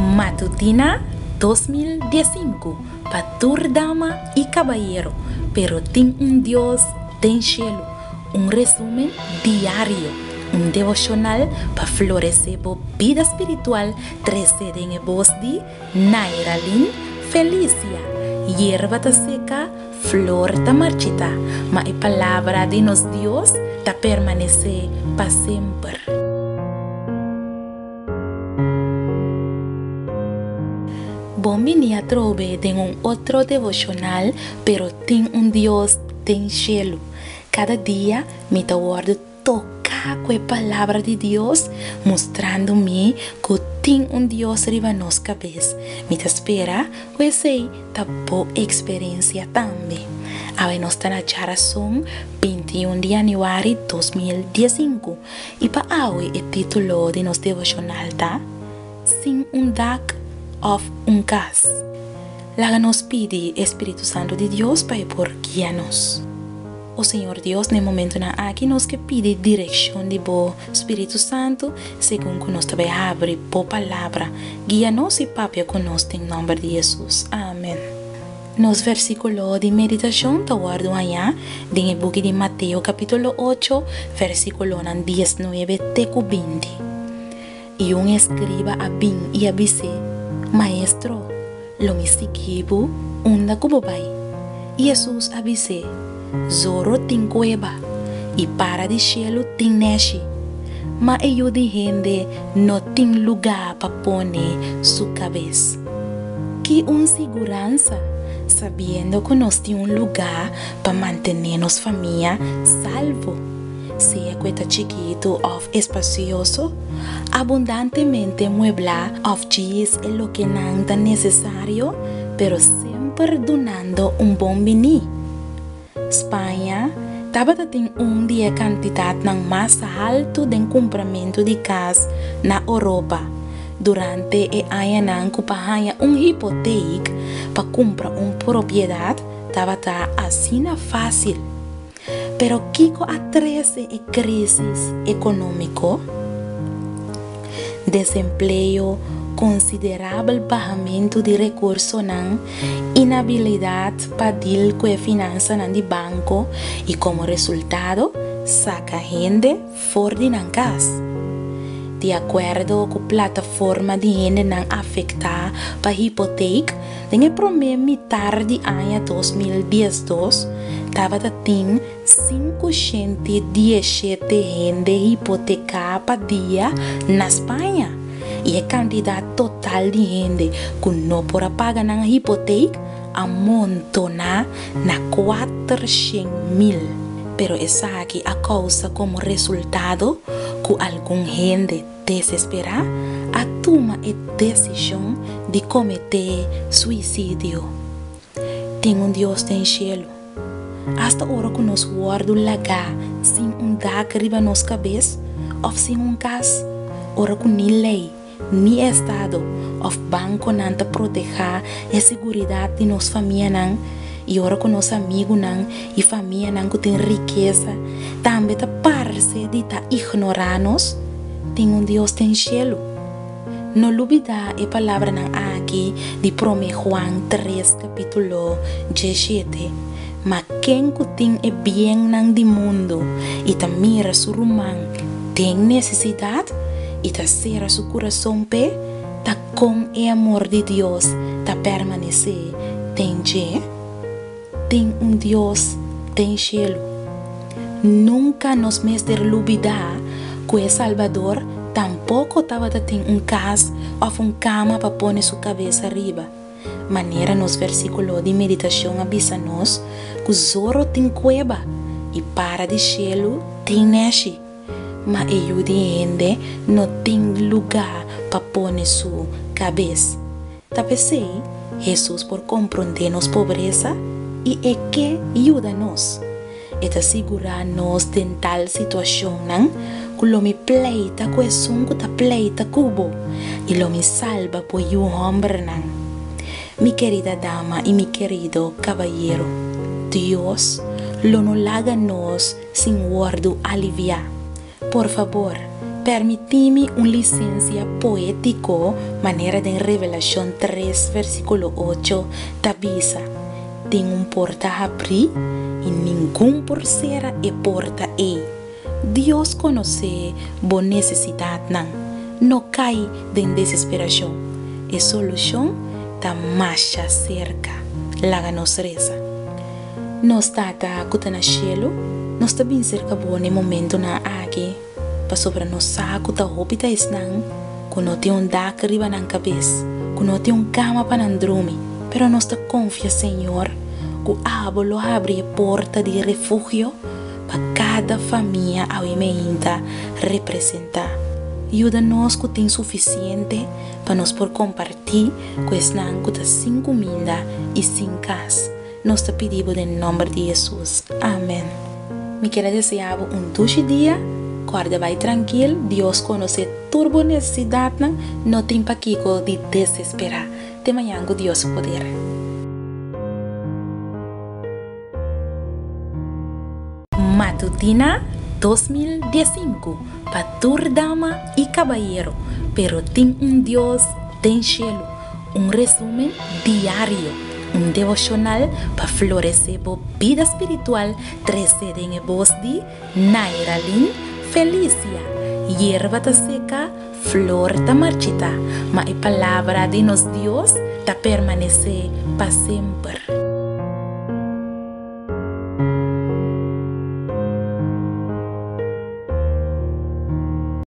Matutina 2015 para dama y caballero, pero tem Dios tem cielo. Un resumen diario, un devocional para florecer por vida espiritual. 13 de voz de Nairalin Felicia. Hierba ta seca, flor ta marchita, mas a palavra de nos Dios ta permanece para sempre. Bom dia a trove de outro devocional, pero tem Deus tem cielo. Cada dia me aguardo tocar com a palavra de Deus, mostrando-me que tem Deus riba nos cabeça. Me espera, que sei, tá boa experiência também. Agora nós estamos na geração 21 de janeiro de 2015 e para hoje o título de nosso devocional tá Sin dag of cas. Laga nos pide Espírito Santo de Deus para por guiar-nos. O Senhor Deus, no momento na aqui, nos que pede direção de bo Espírito Santo, segundo que nós também abre por palavra, guia-nos e papel conosco em nome de Jesus. Amém. Nos versículos de meditação, te guardo amanhã, em book de Mateus, capítulo 8, versículo 19 até 20. E escriba a bim e a bise, Maestro, lo me seguiu, onda kubobai. E Jesus avise, Zoro tem cueva, e para de cielo tem neche, mas eu de gente não tem lugar para pôr sua cabeça. Que segurança, sabendo que nós temos lugar para manter nossa família salvo. Seja coisa chiquito ou espacioso, abundantemente mueblar ou diz é o que não é necessário, pero sempre donando bom bem. Espanha estava tendo dia quantidade mais alto de compramento de casa na Europa. Durante o ano que paga hipoteca para comprar propriedade, estava assim fácil. Pero Kiko atrese a crise econômica, desemprego, considerável pagamento de recursos, inabilidade para deal com a finança de banco e como resultado, saca gente fora de casa. De acordo com a plataforma de gente não afetada para hipoteca, tem problema metade de ano 2012, estava tendo 517 gente hipotecada para dia na Espanha. E a quantidade total de gente que não pode pagar na hipoteca amontona na 400,000. Pero essa aqui a causa como resultado que alguma gente desesperada toma a decisão de cometer suicídio. Tem Deus no cielo. Hasta hora que nos guardo lagar sem dag riba nos cabeça ou sem casa, hora que nem lei, nem estado ou banco não te proteger a segurança de nossa família e hora que nosso amigo e família que tem riqueza, também te parece de ignorar-nos. Tem Deus no cielo. Não olvidar a palavra aqui de 1 Juan 3, capítulo 17. Mas quem tem o bem do mundo e ta mira seu irmão tem necessidade e ta será seu coração pé, ta com o amor de Deus ta permanecer. Tem Deus, tem cielo. Nunca nos mestre olvidar que o Salvador tampouco estava tendo casa ou cama para pôr sua cabeça arriba. Maneira nos versículos de meditação avisa-nos que Zoro tem cueva e para de cielo tem neche, mas eu de gente não tem lugar para pôr sua cabeça. Talvez Jesus por compreender nos pobreza e é que ajuda-nos. E te segurar-nos de tal situação, que lo me pleita com o sungo ta pleita cubo e lo me salva por um homem. Mi querida dama y mi querido caballero, Dios lo no haga nos sin guardo aliviar. Por favor, Permitime una licencia poético, manera de Revelación 3, versículo 8, avisa, tengo un porta abrir y ningún porcera e porta Dios conoce bu necesidad no cae de desesperación. Es solución está más cerca, la nos reza. Nos está en el cielo, nos está bien cerca en el momento na aquí. Pa sobre nos saco ta hopita esnan, kuno te un dak arriba na cabeza, kuno te un cama para dormir, pero nos está confia Señor, que abolo abre porta de refugio para cada familia a inta representar. Ayúdanos que tem suficiente para nos por compartir com esnan que tá sin comida e sin casa. Nos te pedimos en nombre de Jesús. Amén. Me quiero desear un dulce día. Guarda, vai tranquilo. Dios conoce turbo necesidad. No tem paquico de desesperar. De mañana Dios poder. Matutina 2015 para tur dama y caballero, pero tem un Dios den cielo, un resumen diario, un devocional para florecer por vida espiritual, 13 en el voz de Nairalyn Felicia, hierba ta seca, flor ta marchita, mas la palabra de nos Dios ta permanece para siempre.